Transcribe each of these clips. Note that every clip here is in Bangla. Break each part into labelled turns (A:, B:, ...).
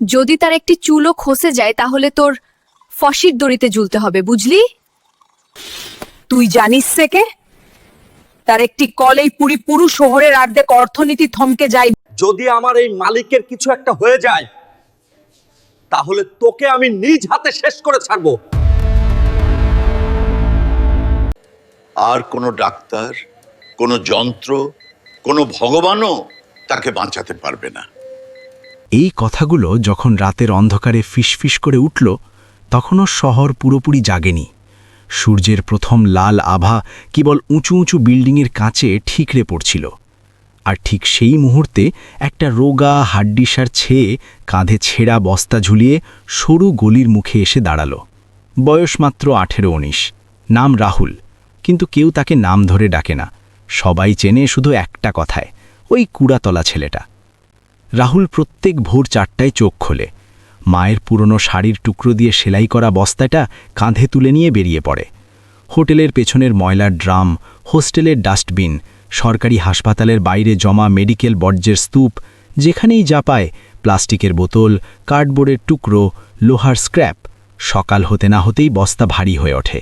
A: যদি তার একটি চুলও খসে যায় তাহলে তোর ফসির দড়িতে ঝুলতে হবে, বুঝলি?
B: তুই জানিস থেকে তার একটি কলেই পুরো শহরের অর্ধেক অর্থনীতি থমকে যায়।
C: যদি আমার এই মালিকের কিছু একটা হয়ে যায় তাহলে তোকে আমি নিজ হাতে শেষ করে ছাড়বো।
D: আর কোনো ডাক্তার, কোনো যন্ত্র, কোনো ভগবানও তাকে বাঁচাতে পারবে না।
E: এই কথাগুলো যখন রাতের অন্ধকারে ফিসফিস করে উঠল, তখনও শহর পুরোপুরি জাগেনি। সূর্যের প্রথম লাল আভা কেবল উঁচু উঁচু বিল্ডিংয়ের কাছে ঠিকরে পড়ছিল। আর ঠিক সেই মুহূর্তে একটা রোগা হাড্ডিসার ছেয়ে কাঁধে ছেঁড়া বস্তা ঝুলিয়ে সরু গলির মুখে এসে দাঁড়াল। বয়স মাত্র 18-19, নাম রাহুল, কিন্তু কেউ তাকে নাম ধরে ডাকে না। সবাই চেনে শুধু একটা কথায়, ওই কুড়াতলা ছেলেটা। রাহুল প্রত্যেক ভোর 4টায় চোখ খোলে, মায়ের পুরনো শাড়ির টুকরো দিয়ে সেলাই করা বস্তাটা কাঁধে তুলে নিয়ে বেরিয়ে পড়ে। হোটেলের পেছনের ময়লার ড্রাম, হোস্টেলের ডাস্টবিন, সরকারি হাসপাতালের বাইরে জমা মেডিকেল বর্জ্যের স্তূপ, যেখানেই যা পায়, প্লাস্টিকের বোতল, কার্ডবোর্ডের টুকরো, লোহার স্ক্র্যাপ, সকাল হতে না হতেই বস্তা ভারী হয়ে ওঠে।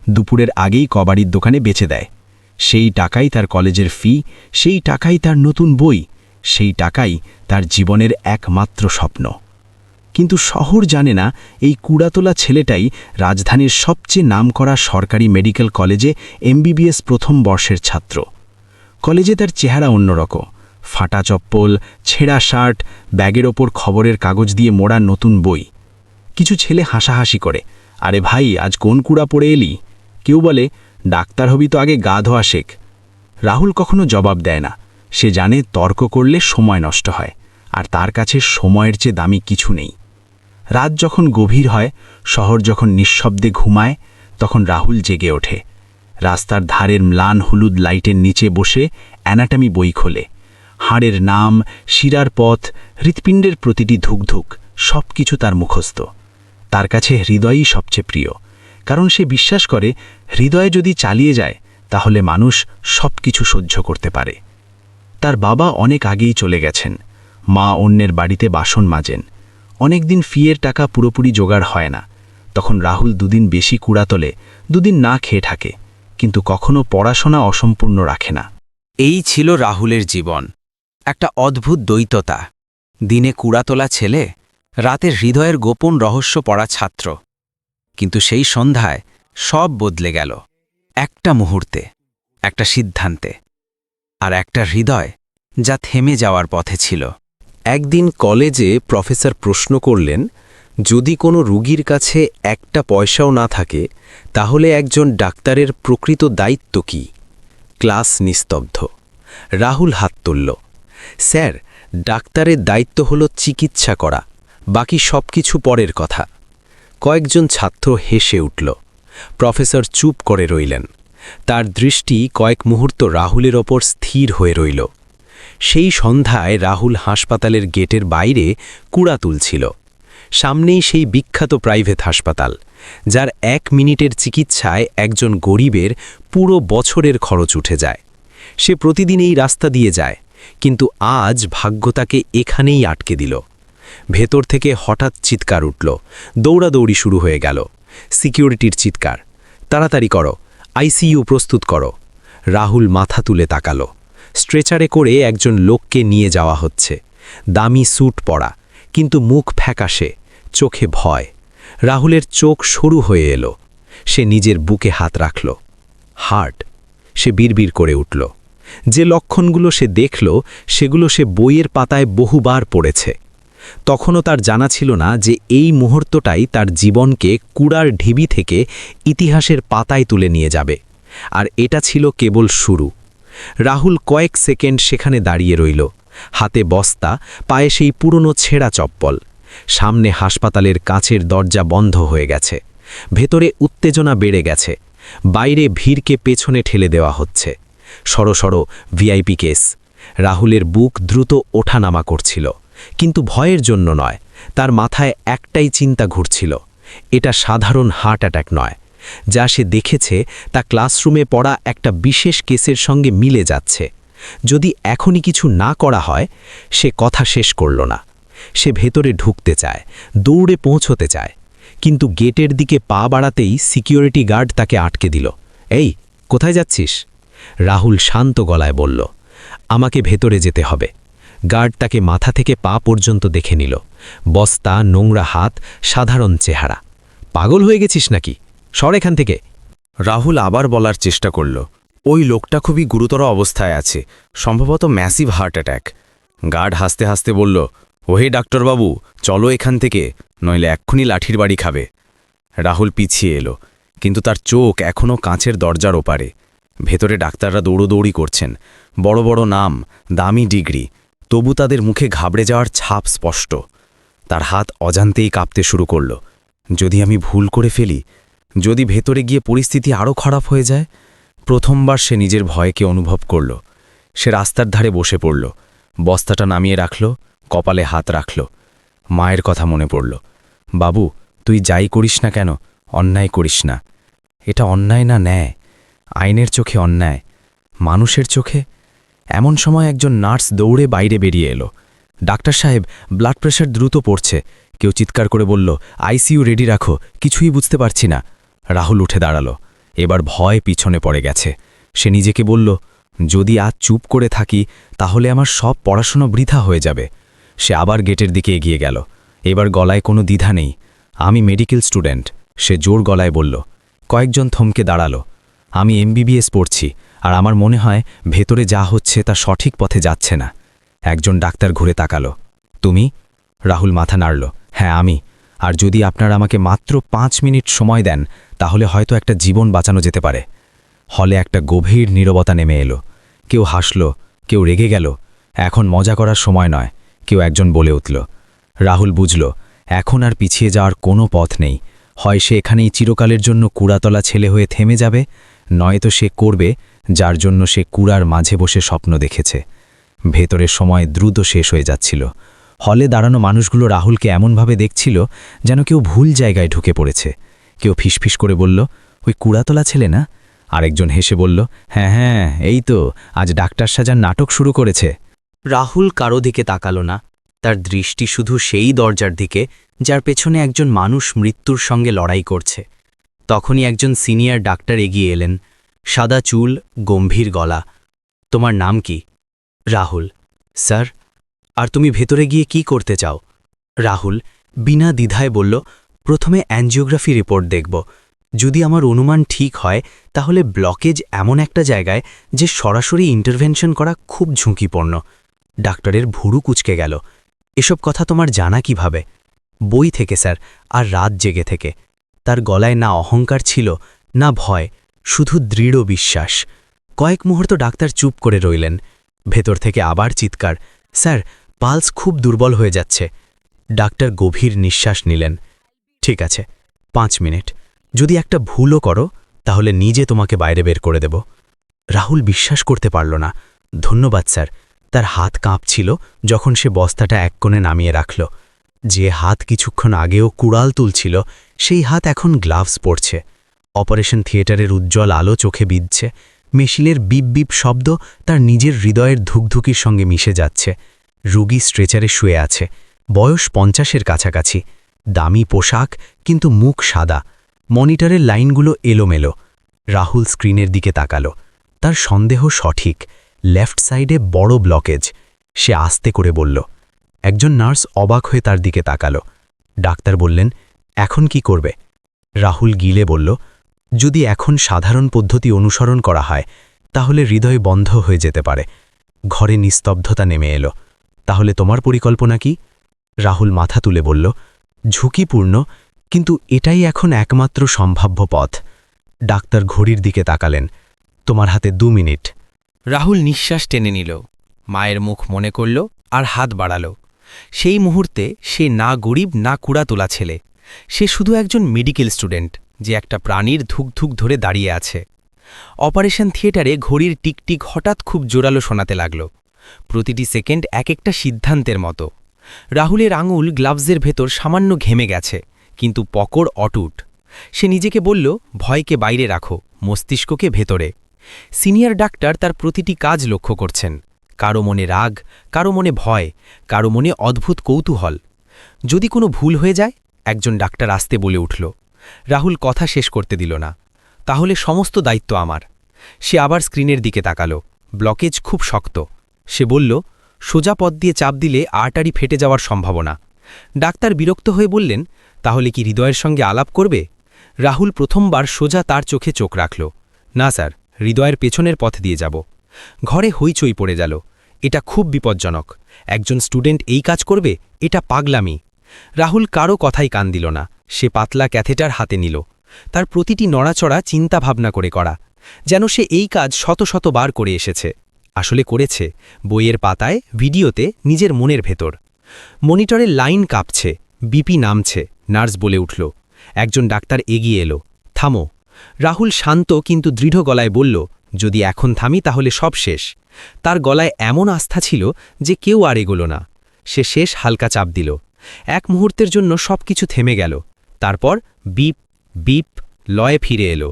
E: দুপুরের আগেই কবাড়ির দোকানে বেচে দেয়। সেই টাকাই তার কলেজের ফি, সেই টাকাই তার নতুন বই, সেই টাকাই তার জীবনের একমাত্র স্বপ্ন। কিন্তু শহর জানে না এই কুড়াতলা ছেলেটাই রাজধানীর সবচেয়ে নামকরা সরকারি মেডিকেল কলেজে MBBS প্রথম বর্ষের ছাত্র। কলেজে তার চেহারা অন্যরকম, ফাটা চপ্পল, ছেঁড়া শার্ট, ব্যাগের ওপর খবরের কাগজ দিয়ে মোড়া নতুন বই। কিছু ছেলে হাসাহাসি করে, আরে ভাই আজ কোন কুড়া পড়ে এলি? কেউ বলে, ডাক্তার হবি তো আগে গা ধোয়া শেখ। রাহুল কখনো জবাব দেয় না। সে জানে তর্ক করলে সময় নষ্ট হয়, আর তার কাছে সময়ের চেয়ে দামি কিছু নেই। রাত যখন গভীর হয়, শহর যখন নিঃশব্দে ঘুমায়, তখন রাহুল জেগে ওঠে। রাস্তার ধারের ম্লান হলুদ লাইটের নিচে বসে অ্যানাটমি বই খোলে। হাড়ের নাম, শিরার পথ, হৃৎপিণ্ডের প্রতিটি ধুকধুক সব কিছু তার মুখস্থ। তার কাছে হৃদয়ই সবচেয়ে প্রিয়, কারণ সে বিশ্বাস করে হৃদয়ে যদি চালিয়ে যায় তাহলে মানুষ সব কিছু সহ্য করতে পারে। তার বাবা অনেক আগেই চলে গেছেন, মা অন্যের বাড়িতে বাসন মাজেন। অনেকদিন ফিয়ের টাকা পুরোপুরি জোগাড় হয় না। তখন রাহুল দুদিন বেশি কুড়া তোলে, দুদিন না খেয়ে থাকে, কিন্তু কখনো পড়াশোনা অসম্পূর্ণ রাখে না।
F: এই ছিল রাহুলের জীবন, একটা অদ্ভুত দ্বৈততা। দিনে কুড়াতোলা ছেলে, রাতে হৃদয়ের গোপন রহস্য পড়া ছাত্র। কিন্তু সেই সন্ধ্যায় সব বদলে গেল, একটা মুহূর্তে, একটা সিদ্ধান্তে, আর একটা হৃদয় যা থেমে যাওয়ার পথে ছিল।
G: একদিন কলেজে প্রফেসর প্রশ্ন করলেন, যদি কোনো রোগীর কাছে একটা পয়সাও না থাকে তাহলে একজন ডাক্তারের প্রকৃত দায়িত্ব কি? ক্লাস নিস্তব্ধ। রাহুল হাত তুলল। স্যার, ডাক্তারের দায়িত্ব হলো চিকিৎসা করা, বাকি সব কিছু পরের কথা। কয়েকজন ছাত্র হেসে উঠল। প্রফেসর চুপ করে রইলেন। তার দৃষ্টি কয়েক মুহূর্ত রাহুলের ওপর স্থির হয়ে রইল। সেই সন্ধ্যায় রাহুল হাসপাতালের গেটের বাইরে কুড়া তুলছিল। সামনেই সেই বিখ্যাত প্রাইভেট হাসপাতাল, যার 1 মিনিটের চিকিৎসায় একজন গরিবের পুরো বছরের খরচ উঠে যায়। সে প্রতিদিন এই রাস্তা দিয়ে যায়, কিন্তু আজ ভাগ্য তাকে এখানেই আটকে দিল। ভেতর থেকে হঠাৎ চিৎকার উঠল, দৌড়াদৌড়ি শুরু হয়ে গেল। সিকিউরিটির চিৎকার, তাড়াতাড়ি করো, আইসিইউ প্রস্তুত করো। রাহুল মাথা তুলে তাকালো। স্ট্রেচারে করে একজন লোককে নিয়ে যাওয়া হচ্ছে। দামি স্যুট পরা, কিন্তু মুখ ফ্যাকাশে, চোখে ভয়। রাহুলের চোখ সরু হয়ে এলো। সে নিজের বুকে হাত রাখল। হার্ট। সে বিড়বিড় করে উঠল। যে লক্ষণগুলো সে দেখল সেগুলো সে বইয়ের পাতায় বহুবার পড়েছে। তখনও তার জানা ছিল না যে এই মুহূর্তটাই তার জীবনকে কুড়ার ঢিবি থেকে ইতিহাসের পাতায় তুলে নিয়ে যাবে। আর এটা ছিল কেবল শুরু। রাহুল কয়েক সেকেন্ড সেখানে দাঁড়িয়ে রইল, হাতে বস্তা, পায়ে সেই পুরনো ছেঁড়া চপ্পল। সামনে হাসপাতালের কাচের দরজা বন্ধ হয়ে গেছে। ভেতরে উত্তেজনা বেড়ে গেছে। বাইরে ভিড়কে পেছনে ঠেলে দেওয়া হচ্ছে। সরো সরো, ভিআইপি কেস। রাহুলের বুক দ্রুত ওঠানামা করছিল, কিন্তু ভয়ের জন্য নয়। তার মাথায় একটাই চিন্তা ঘুরছিল, এটা সাধারণ হার্ট অ্যাটাক নয়। যা সে দেখেছে তা ক্লাসরুমে পড়া একটা বিশেষ কেসের সঙ্গে মিলে যাচ্ছে। যদি এখনই কিছু না করা হয়। সে কথা শেষ করল না। সে ভেতরে ঢুকতে চায়, দৌড়ে পৌঁছতে চায়, কিন্তু গেটের দিকে পা বাড়াতেই সিকিউরিটি গার্ড তাকে আটকে দিল। এই, কোথায় যাচ্ছিস? রাহুল শান্ত গলায় বলল, আমাকে ভেতরে যেতে হবে। গার্ড তাকে মাথা থেকে পা পর্যন্ত দেখে নিল। বস্তা, নোংরা হাত, সাধারণ চেহারা। পাগল হয়ে গেছিস নাকি? সর এখান থেকে।
F: রাহুল আবার বলার চেষ্টা করল, ওই লোকটা খুবই গুরুতর অবস্থায় আছে, সম্ভবত ম্যাসিভ হার্ট অ্যাটাক। গার্ড হাসতে হাসতে বলল, ওহে ডাক্তারবাবু, চলো এখান থেকে, নইলে এক্ষুনি লাঠির বাড়ি খাবে। রাহুল পিছিয়ে এলো, কিন্তু তার চোখ এখনও কাঁচের দরজার ওপারে। ভেতরে ডাক্তাররা দৌড়োদৌড়ি করছেন, বড় বড় নাম, দামি ডিগ্রি, তবু তাদের মুখে ঘাবড়ে যাওয়ার ছাপ স্পষ্ট। তার হাত অজান্তেই কাঁপতে শুরু করল। যদি আমি ভুল করে ফেলি, যদি ভেতরে গিয়ে পরিস্থিতি আরও খারাপ হয়ে যায়। প্রথমবার সে নিজের ভয়কে অনুভব করল। সে রাস্তার ধারে বসে পড়ল, বস্তাটা নামিয়ে রাখল, কপালে হাত রাখল। মায়ের কথা মনে পড়ল। বাবু, তুই যাই করিস না কেন, অন্যায় করিস না। এটা অন্যায় না ন্যায়? আইনের চোখে অন্যায়, মানুষের চোখে? এমন সময় একজন নার্স দৌড়ে বাইরে বেরিয়ে এলো। ডাক্তার সাহেব, ব্লাড প্রেশার দ্রুত পড়ছে। কেউ চিৎকার করে বলল, আইসিইউ রেডি রাখো, কিছুই বুঝতে পারছি না। রাহুল উঠে দাঁড়ালো। এবার ভয় পিছনে পড়ে গেছে। সে নিজেকে বলল, যদি আজ চুপ করে থাকি তাহলে আমার সব পড়াশোনা বৃথা হয়ে যাবে। সে আবার গেটের দিকে এগিয়ে গেল। এবার গলায় কোনো দ্বিধা নেই। আমি মেডিকেল স্টুডেন্ট, সে জোর গলায় বলল। কয়েকজন থমকে দাঁড়ালো। আমি এমবিবিএস পড়ছি, আর আমার মনে হয় ভেতরে যা হচ্ছে তা সঠিক পথে যাচ্ছে না। একজন ডাক্তার ঘুরে তাকালো। তুমি? রাহুল মাথা নাড়ল। হ্যাঁ, আমি। আর যদি আপনারা আমাকে মাত্র 5 মিনিট সময় দেন তাহলে হয়তো একটা জীবন বাঁচানো যেতে পারে। হলে একটা গভীর নীরবতা নেমে এলো। কেউ হাসল, কেউ রেগে গেল। এখন মজা করার সময় নয়, কেউ একজন বলে উঠল। রাহুল বুঝল, এখন আর পিছিয়ে যাওয়ার কোনো পথ নেই। হয় সে এখানেই চিরকালের জন্য কুড়াতলা ছেলে হয়ে থেমে যাবে, নয়তো সে করবে যার জন্য সে কুড়ার মাঝে বসে স্বপ্ন দেখেছে। ভেতরের সময় দ্রুত শেষ হয়ে যাচ্ছিল। হলে দাঁড়ানো মানুষগুলো রাহুলকে এমনভাবে দেখছিল যেন কেউ ভুল জায়গায় ঢুকে পড়েছে। কেউ ফিসফিস করে বলল, ওই কুড়াতলা ছেলে না? আরেকজন হেসে বলল, হ্যাঁ হ্যাঁ, এই তো আজ ডাক্তার সাজার নাটক শুরু করেছে।
H: রাহুল কারো দিকে তাকালো না। তার দৃষ্টি শুধু সেই দরজার দিকে যার পেছনে একজন মানুষ মৃত্যুর সঙ্গে লড়াই করছে। তখনই একজন সিনিয়র ডাক্তার এগিয়ে এলেন, সাদা চুল, গম্ভীর গলা। তোমার নাম কি? রাহুল। স্যার। আর তুমি ভেতরে গিয়ে কি করতে চাও? রাহুল বিনা দ্বিধায় বলল, প্রথমে অ্যাঞ্জিওগ্রাফি রিপোর্ট দেখব। যদি আমার অনুমান ঠিক হয় তাহলে ব্লকেজ এমন একটা জায়গায় যে সরাসরি ইন্টারভেনশন করা খুব ঝুঁকিপূর্ণ। ডাক্তারের ভুরু কুঁচকে গেল। এসব কথা তোমার জানা কিভাবে? বই থেকে স্যার, আর রাত জেগে থেকে। তার গলায় না অহংকার ছিল না ভয়, শুধু দৃঢ় বিশ্বাস। কয়েক মুহূর্ত ডাক্তার চুপ করে রইলেন। ভেতর থেকে আবার চিৎকার, স্যার, পালস খুব দুর্বল হয়ে যাচ্ছে। ডাক্তার গভীর নিঃশ্বাস নিলেন। ঠিক আছে, 5 মিনিট। যদি একটা ভুলও করো তাহলে নিজে তোমাকে বাইরে বের করে দেব। রাহুল বিশ্বাস করতে পারল না। ধন্যবাদ স্যার। তার হাত কাঁপছিল যখন সে বস্তাটা এক কোণে নামিয়ে রাখল। যে হাত কিছুক্ষণ আগেও কুড়াল তুলছিল সেই হাত এখন গ্লাভস পরছে। অপারেশন থিয়েটারের উজ্জ্বল আলো চোখে বিঁধছে। মেশিনের বিপ বিপ শব্দ তার নিজের হৃদয়ের ধুকধুকির সঙ্গে মিশে যাচ্ছে। রোগী স্ট্রেচারে শুয়ে আছে, বয়স 50-এর কাছাকাছি। দামি পোশাক, কিন্তু মুখ সাদা। মনিটরের লাইনগুলো এলোমেলো। রাহুল স্ক্রিনের দিকে তাকালো। তার সন্দেহ সঠিক। লেফট সাইডে বড় ব্লকেজ। সে আস্তে করে বলল। একজন নার্স অবাক হয়ে তার দিকে তাকালো। ডাক্তার বললেন, এখন কি করবে? রাহুল গিলে বলল, যদি এখন সাধারণ পদ্ধতি অনুসরণ করা হয় তাহলে হৃদয় বন্ধ হয়ে যেতে পারে। ঘরে নিস্তব্ধতা নেমে এলো। তাহলে তোমার পরিকল্পনা কি? রাহুল মাথা তুলে বলল, ঝুঁকিপূর্ণ, কিন্তু এটাই এখন একমাত্র সম্ভাব্য পথ। ডাক্তার ঘড়ির দিকে তাকালেন। তোমার হাতে 2 মিনিট।
F: রাহুল নিঃশ্বাস টেনে নিল, মায়ের মুখ মনে করল আর হাত বাড়াল। সেই মুহূর্তে সে না গরিব না কুড়াতোলা ছেলে। সে শুধু একজন মেডিকেল স্টুডেন্ট যে একটা প্রাণীর ধুকধুক ধরে দাঁড়িয়ে আছে। অপারেশন থিয়েটারে ঘড়ির টিকটিক হঠাৎ খুব জোরালো শোনাতে লাগল। প্রতিটি সেকেন্ড এক একটা সিদ্ধান্তের মতো। রাহুলের আঙুল গ্লাভসের ভেতর সামান্য ঘেমে গেছে, কিন্তু পকড় অটুট। সে নিজেকে বলল, ভয়কে বাইরে রাখো, মস্তিষ্ককে ভেতরে। সিনিয়র ডাক্তার তার প্রতিটি কাজ লক্ষ্য করছেন।
H: কারো মনে রাগ, কারো মনে ভয়, কারো মনে অদ্ভুত কৌতূহল। যদি কোনো ভুল হয়ে যায়, একজন ডাক্তার আসতে বলে উঠল। রাহুল কথা শেষ করতে দিল না। তাহলে সমস্ত দায়িত্ব আমার। সে আবার স্ক্রিনের দিকে তাকালো। ব্লকেজ খুব শক্ত। সে বলল, সোজা পথ দিয়ে চাপ দিলে আর্টারি ফেটে যাওয়ার সম্ভাবনা। ডাক্তার বিরক্ত হয়ে বললেন, তাহলে কি হৃদয়ের সঙ্গে আলাপ করবে? রাহুল প্রথমবার সোজা তার চোখে চোখ রাখল। না স্যার, হৃদয়ের পেছনের পথ দিয়ে যাব। ঘরে হইচই পড়ে গেল। এটা খুব বিপজ্জনক। একজন স্টুডেন্ট এই কাজ করবে? এটা পাগলামি। রাহুল কারো কথাই কান দিল না। সে পাতলা ক্যাথেটার হাতে নিল। তার প্রতিটি নড়াচড়া চিন্তা ভাবনা করে করা, যেন সে এই কাজ শত শতবার করে এসেছে। আসলে করেছে, বইয়ের পাতায়, ভিডিওতে, নিজের মনের ভেতর। মনিটরের লাইন কাঁপছে, বিপি নামছে। নার্স বলে উঠল। একজন ডাক্তার এগিয়ে এলো। থামো। রাহুল শান্ত কিন্তু দৃঢ় গলায় বলল, যদি এখন থামি তাহলে সব শেষ। তার গলায় এমন আস্থা ছিল যে কেউ আর এগোল না। সে শেষ হালকা চাপ দিল। এক মুহূর্তের জন্য সবকিছু থেমে গেল। তারপর বিপ বিপ লয়ে ফিরে এলো।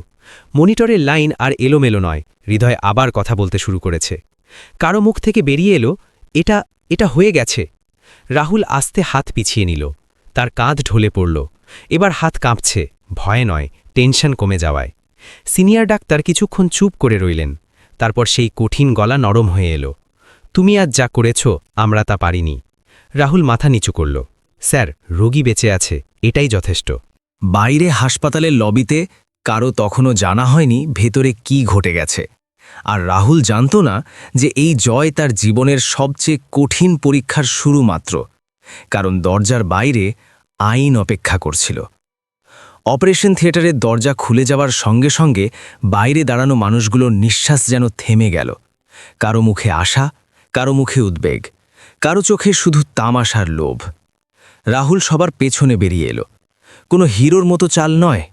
H: মনিটরের লাইন আর এলোমেলো নয়। হৃদয় আবার কথা বলতে শুরু করেছে। কারো মুখ থেকে বেরিয়ে এলো, এটা হয়ে গেছে। রাহুল আস্তে হাত পিছিয়ে নিল। তার কাঁধ ঢলে পড়ল। এবার হাত কাঁপছে, ভয় নয়, টেনশন কমে যাওয়ায়। সিনিয়র ডাক্তার কিছুক্ষণ চুপ করে রইলেন। তারপর সেই কঠিন গলা নরম হয়ে এলো। তুমি আজ যা করেছ, আমরা তা পারিনি। রাহুল মাথা নিচু করল। স্যার, রোগী বেঁচে আছে, এটাই যথেষ্ট।
E: বাইরে হাসপাতালের লবিতে কারো তখনও জানা হয়নি ভেতরে কি ঘটে গেছে। আর রাহুল জানত না যে এই জয় তার জীবনের সবচেয়ে কঠিন পরীক্ষার শুরু মাত্র, কারণ দরজার বাইরে আইন অপেক্ষা করছিল। অপারেশন থিয়েটারের দরজা খুলে যাওয়ার সঙ্গে সঙ্গে বাইরে দাঁড়ানো মানুষগুলোর নিঃশ্বাস যেন থেমে গেল। কারো মুখে আশা, কারো মুখে উদ্বেগ, কারো চোখে শুধু তামাশার লোভ। রাহুল সবার পেছনে বেরিয়ে এলো। কোনো হিরোর মতো চাল নয়,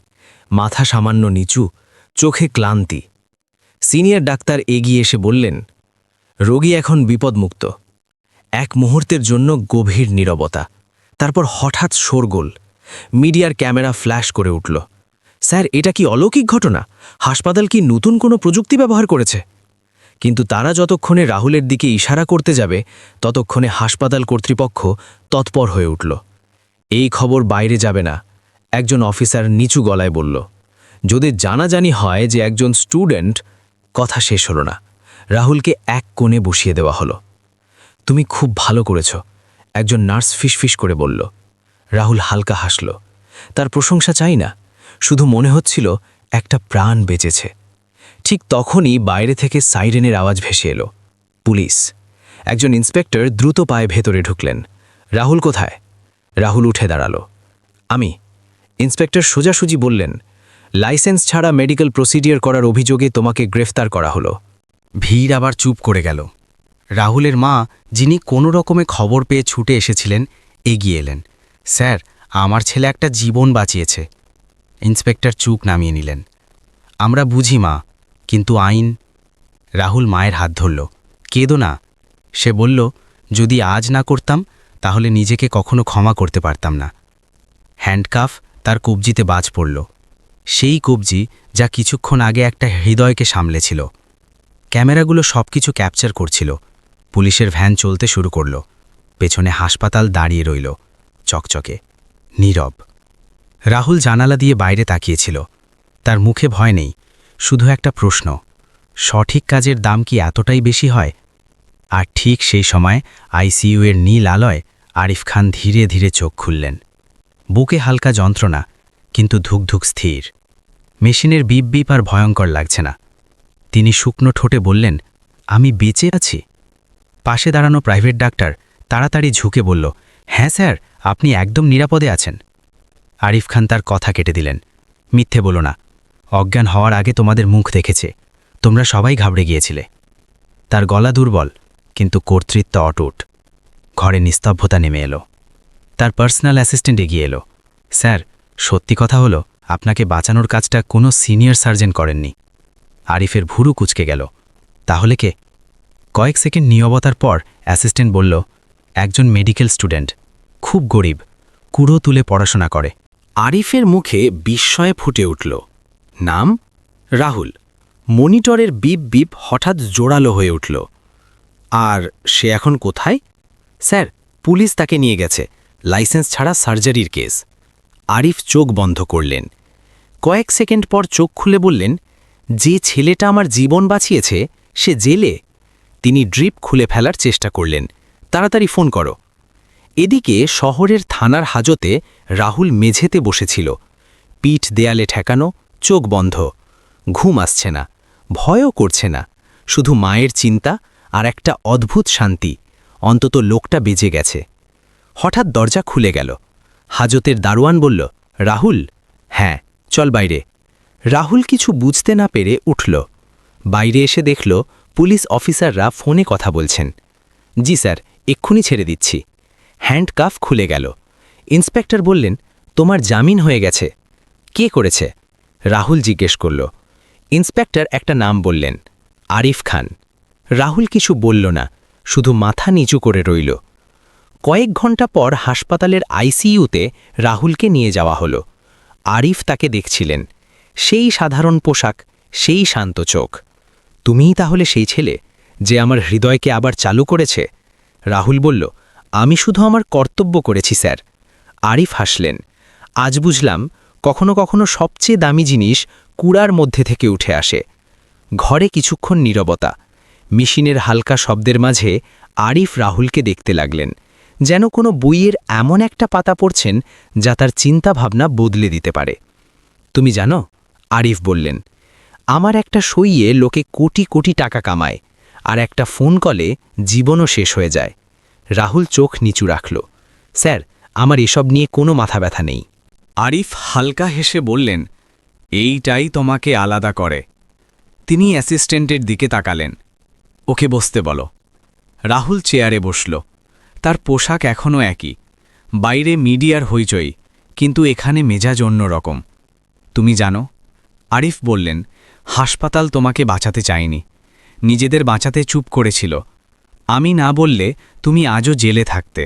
E: মাথা সামান্য নিচু, চোখে ক্লান্তি। সিনিয়র ডাক্তার এগিয়ে এসে বললেন, রোগী এখন বিপদমুক্ত। এক মুহূর্তের জন্য গভীর নীরবতা। তারপর হঠাৎ শোরগোল। মিডিয়ার ক্যামেরা ফ্ল্যাশ করে উঠল। স্যার, এটা কি অলৌকিক ঘটনা? হাসপাতাল কি নতুন কোনো প্রযুক্তি ব্যবহার করেছে? কিন্তু তারা যতক্ষণে রাহুলের দিকে ইশারা করতে যাবে, ততক্ষণে হাসপাতাল কর্তৃপক্ষ তৎপর হয়ে উঠল। এই খবর বাইরে যাবে না, একজন অফিসার নিচু গলায় বলল। যদি জানাজানি হয় যে একজন স্টুডেন্ট। কথা শেষ হল না। রাহুলকে এক কোণে বসিয়ে দেওয়া হলো। তুমি খুব ভালো করেছ, একজন নার্স ফিসফিস করে বলল। রাহুল হালকা হাসল। তার প্রশংসা চাই না, শুধু মনে হচ্ছিল একটা প্রাণ বেঁচেছে। ঠিক তখনই বাইরে থেকে সাইরেনের আওয়াজ ভেসে এলো। পুলিশ। একজন ইন্সপেক্টর দ্রুত পায়ে ভেতরে ঢুকলেন। রাহুল কোথায়? রাহুল উঠে দাঁড়ালো। আমি। ইন্সপেক্টর সোজাসুজি বললেন, লাইসেন্স ছাড়া মেডিকেল প্রসিডিওর করার অভিযোগে তোমাকে গ্রেফতার করা হলো।
H: ভিড় আবার চুপ করে গেল। রাহুলের মা, যিনি কোনো রকমে খবর পেয়ে ছুটে এসেছিলেন, এগিয়ে এলেন। স্যার, আমার ছেলে একটা জীবন বাঁচিয়েছে। ইন্সপেক্টর চুপ নামিয়ে নিলেন। আমরা বুঝি মা, কিন্তু আইন। রাহুল মায়ের হাত ধরল। কেঁদো না। সে বলল, যদি আজ না করতাম তাহলে নিজেকে কখনো ক্ষমা করতে পারতাম না। হ্যান্ডকাফ তার কবজিতে বাজ পড়ল। সেই কবজি যা কিছুক্ষণ আগে একটা হৃদয়কে সামলেছিল। ক্যামেরাগুলো সবকিছু ক্যাপচার করছিল। পুলিশের ভ্যান চলতে শুরু করল। পেছনে হাসপাতাল দাঁড়িয়ে রইল, চকচকে, নীরব। রাহুল জানালা দিয়ে বাইরে তাকিয়েছিল। তার মুখে ভয় নেই, শুধু একটা প্রশ্ন, সঠিক কাজের দাম কি এতটাই বেশি হয়? আর ঠিক সেই সময় আইসিইউ এর নীল আলোয় আরিফ খান ধীরে ধীরে চোখ খুললেন। বুকে হালকা যন্ত্রণা, কিন্তু ধুকধুক স্থির। মেশিনের বিপ বিপ আর ভয়ঙ্কর লাগছে না। তিনি শুকনো ঠোঁটে বললেন, আমি বেঁচে আছি। পাশে দাঁড়ানো প্রাইভেট ডাক্তার তাড়াতাড়ি ঝুঁকে বলল, হ্যাঁ স্যার, আপনি একদম নিরাপদে আছেন। আরিফ খান তার কথা কেটে দিলেন, মিথ্যে বলো না। অজ্ঞান হওয়ার আগে তোমাদের মুখ দেখেছে, তোমরা সবাই ঘাবড়ে গিয়েছিলে। তার গলা দুর্বল, কিন্তু কর্তৃত্ব অটুট। ঘরে নিস্তব্ধতা নেমে এলো। তার পার্সোনাল অ্যাসিস্ট্যান্ট এগিয়ে এলো। স্যার, সত্যি কথা হলো, আপনাকে বাঁচানোর কাজটা কোনো সিনিয়র সার্জন করেননি। আরিফের ভুরু কুঁচকে গেল। তাহলে কে? কয়েক সেকেন্ড নীরবতার পর অ্যাসিস্ট্যান্ট বলল, একজন মেডিকেল স্টুডেন্ট, খুব গরিব, কুড়ো তুলে পড়াশোনা করে।
E: আরিফের মুখে বিস্ময়ে ফুটে উঠল। নাম? রাহুল। মনিটরের বিপ বিপ হঠাৎ জোরালো হয়ে উঠল।
H: আর সে এখন কোথায়? স্যার, পুলিশ তাকে নিয়ে গেছে, লাইসেন্স ছাড়া সার্জারির কেস। আরিফ চোখ বন্ধ করলেন। কয়েক সেকেন্ড পর চোখ খুলে বললেন, যে ছেলেটা আমার জীবন বাঁচিয়েছে সে জেলে। তিনি ড্রিপ খুলে ফেলার চেষ্টা করলেন। তাড়াতাড়ি ফোন করো। এদিকে শহরের থানার হাজতে রাহুল মেঝেতে বসেছিল, পিঠ দেয়ালে ঠেকানো, চোখ বন্ধ। ঘুম আসছে না, ভয়ও করছে না, শুধু মায়ের চিন্তা আর একটা অদ্ভুত শান্তি, অন্তত লোকটা বেজে গেছে। হঠাৎ দরজা খুলে গেল। হাজতের দারোয়ান বলল, রাহুল? হ্যাঁ, চল বাইরে। রাহুল কিছু বুঝতে না পেরে উঠল। বাইরে এসে দেখল পুলিশ অফিসাররা ফোনে কথা বলছেন। জি স্যার, এক্ষুনি ছেড়ে দিচ্ছি। হ্যান্ডকাফ খুলে গেল। ইন্সপেক্টর বললেন, তোমার জামিন হয়ে গেছে। কে করেছে? রাহুল জিজ্ঞেস করল। ইন্সপেক্টর একটা নাম বললেন, আরিফ খান। রাহুল কিছু বলল না, শুধু মাথা নিচু করে রইল। কয়েক ঘন্টা পর হাসপাতালের আইসিইউতে রাহুলকে নিয়ে যাওয়া হলো। আরিফ তাকে দেখছিলেন, সেই সাধারণ পোশাক, সেই শান্ত চোখ। তুমিই তাহলে সেই ছেলে যে আমার হৃদয়কে আবার চালু করেছে? রাহুল বলল, আমি শুধু আমার কর্তব্য করেছি স্যার। আরিফ হাসলেন। আজ বুঝলাম, কখনো কখনো সবচেয়ে দামি জিনিস কুড়ার মধ্যে থেকে উঠে আসে। ঘরে কিছুক্ষণ নীরবতা। মেশিনের হালকা শব্দের মাঝে আরিফ রাহুলকে দেখতে লাগলেন, যেন কোনো বইয়ের এমন একটা পাতা পড়ছেন যা তার চিন্তাভাবনা বদলে দিতে পারে। তুমি জানো, আরিফ বললেন, আমার একটা সইয়ে লোকে কোটি কোটি টাকা কামায়, আর একটা ফোন কলে জীবনও শেষ হয়ে যায়। রাহুল চোখ নিচু রাখল। স্যার, আমার এসব নিয়ে কোনো মাথা ব্যথা নেই।
E: আরিফ হালকা হেসে বললেন, এইটাই তোমাকে আলাদা করে। তিনি অ্যাসিস্ট্যান্টের দিকে তাকালেন। ওকে বসতে বলো। রাহুল চেয়ারে বসল। তার পোশাক এখনও একই, বাইরে মিডিয়ার হইচই, কিন্তু এখানে মেজাজ অন্যরকম। তুমি জানো, আরিফ বললেন, হাসপাতাল তোমাকে বাঁচাতে চায়নি, নিজেদের বাঁচাতে চুপ করেছিল। আমি না বললে তুমি আজও জেলে থাকতে।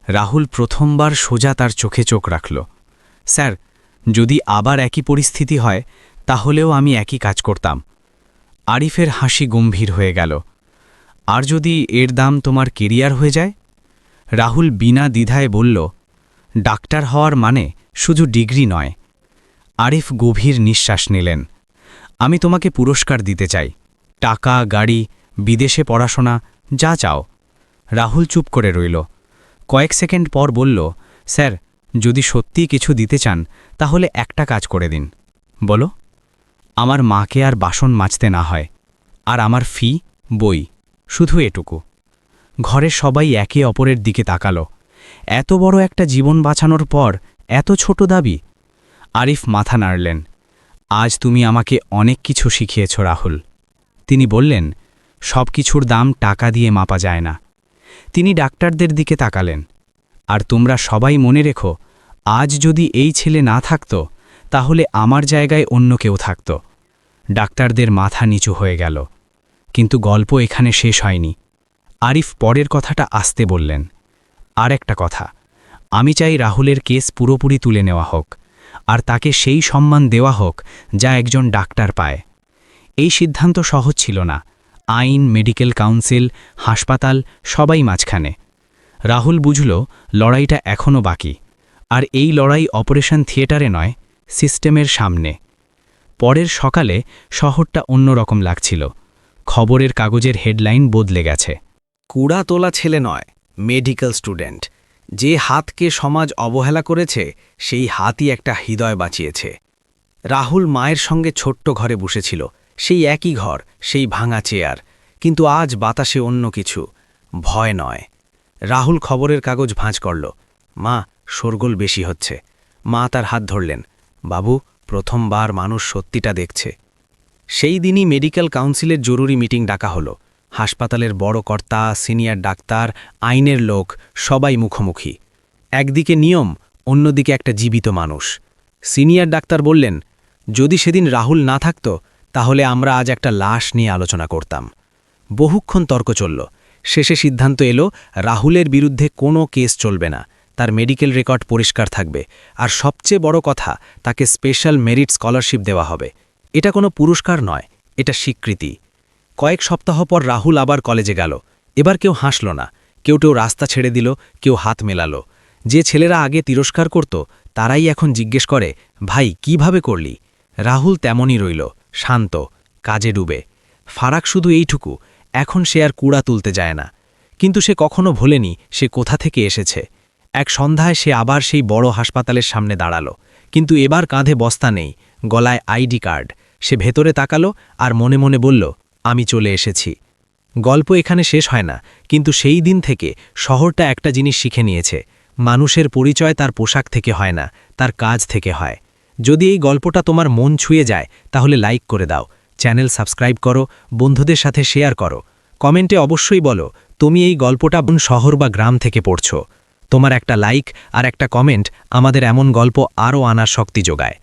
E: রাহুল প্রথমবার সোজা তার চোখে চোখ রাখল। স্যার, যদি আবার একই পরিস্থিতি হয় তাহলেও আমি একই কাজ করতাম। আরিফের হাসি গম্ভীর হয়ে গেল। আর যদি এর দাম তোমার কেরিয়ার হয়ে যায়? রাহুল বিনা দ্বিধায় বলল, ডাক্তার হওয়ার মানে শুধু ডিগ্রি নয়। আরিফ গভীর নিঃশ্বাস নিলেন। আমি তোমাকে পুরস্কার দিতে চাই, টাকা, গাড়ি, বিদেশে পড়াশোনা, যা চাও। রাহুল চুপ করে রইল। কয়েক সেকেন্ড পর বলল, স্যার, যদি সত্যিই কিছু দিতে চান তাহলে একটা কাজ করে দিন। বলো। আমার মাকে আর বাসন মাজতে না হয়, আর আমার ফি, বই, শুধু এটুকু। ঘরের সবাই একে অপরের দিকে তাকালো। এত বড় একটা জীবন বাঁচানোর পর এত ছোট দাবি। আরিফ মাথা নাড়লেন। আজ তুমি আমাকে অনেক কিছু শিখিয়েছ রাহুল। তিনি বললেন, সব কিছুর দাম টাকা দিয়ে মাপা যায় না। তিনি ডাক্তারদের দিকে তাকালেন। আর তোমরা সবাই মনে রেখো, আজ যদি এই ছেলে না থাকত তাহলে আমার জায়গায় অন্য কেউ থাকত। ডাক্তারদের মাথা নিচু হয়ে গেল। কিন্তু গল্প এখানে শেষ হয়নি। আরিফ পরের কথাটা আস্তে বললেন, আর একটা কথা, আমি চাই রাহুলের কেস পুরোপুরি তুলে নেওয়া হোক, আর তাকে সেই সম্মান দেওয়া হোক যা একজন ডাক্তার পায়। এই সিদ্ধান্ত সহজ ছিল না। আইন, মেডিকেল কাউন্সিল, হাসপাতাল, সবাই মাঝখানে। রাহুল বুঝল লড়াইটা এখনও বাকি, আর এই লড়াই অপারেশন থিয়েটারে নয়, সিস্টেমের সামনে। পরের সকালে শহরটা অন্যরকম লাগছিল। খবরের কাগজের হেডলাইন বদলে গেছে।
H: কুড়া তোলা ছেলে নয়, মেডিকেল স্টুডেন্ট। যে হাতকে সমাজ অবহেলা করেছে সেই হাতই একটা হৃদয় বাঁচিয়েছে। রাহুল মায়ের সঙ্গে ছোট্ট ঘরে বসেছিল, সেই একই ঘর, সেই ভাঙা চেয়ার, কিন্তু আজ বাতাসে অন্য কিছু, ভয় নয়। রাহুল খবরের কাগজ ভাঁজ করল। মা, শোরগোল বেশি হচ্ছে। মা তার হাত ধরলেন। বাবু, প্রথমবার মানুষ সত্যিটা দেখছে। সেই দিনই মেডিকেল কাউন্সিলের জরুরি মিটিং ডাকা হলো। হাসপাতালের বড় কর্তা, সিনিয়র ডাক্তার, আইনের লোক, সবাই মুখোমুখি। একদিকে নিয়ম, অন্যদিকে একটা জীবিত মানুষ। সিনিয়র ডাক্তার বললেন, যদি সেদিন রাহুল না থাকত তাহলে আমরা আজ একটা লাশ নিয়ে আলোচনা করতাম। বহুক্ষণ তর্ক চলল। শেষে সিদ্ধান্ত এলো, রাহুলের বিরুদ্ধে কোনো কেস চলবে না, তার মেডিকেল রেকর্ড পরিষ্কার থাকবে, আর সবচেয়ে বড় কথা, তাকে স্পেশাল মেরিট স্কলারশিপ দেওয়া হবে। এটা কোনো পুরস্কার নয়, এটা স্বীকৃতি। কয়েক সপ্তাহ পর রাহুল আবার কলেজে গেল,
F: এবার কেউ হাসল না, কেউ রাস্তা ছেড়ে দিল, কেউ হাত মেলালো। যে ছেলেরা আগে তিরস্কার করত তারাই এখন জিজ্ঞেস করে, ভাই কিভাবে করলি? রাহুল তেমনই রইল, শান্ত, কাজে ডুবে। ফারাক শুধু এইটুকু, এখন সে আর কুড়া তুলতে যায় না। কিন্তু সে কখনো ভোলেনি সে কোথা থেকে এসেছে। এক সন্ধ্যায় সে আবার সেই বড় হাসপাতালের সামনে দাঁড়ালো, কিন্তু এবার কাঁধে বস্তা নেই, গলায় আইডি কার্ড। সে ভেতরে তাকালো আর মনে মনে বলল, আমি চলে এসেছি। গল্প এখানে শেষ হয় না, কিন্তু সেই দিন থেকে শহরটা একটা জিনিস শিখে নিয়েছে, মানুষের পরিচয় তার পোশাক থেকে হয় না, তার কাজ থেকে হয়। যদি এই গল্পটা তোমার মন ছুঁয়ে যায় তাহলে লাইক করে দাও, চ্যানেল সাবস্ক্রাইব করো, বন্ধুদের সাথে শেয়ার করো। কমেন্টে অবশ্যই বলো তুমি এই গল্পটা কোন শহর বা গ্রাম থেকে পড়ছো। তোমার একটা লাইক আর একটা কমেন্ট আমাদের এমন গল্প আরও আনার শক্তি যোগায়।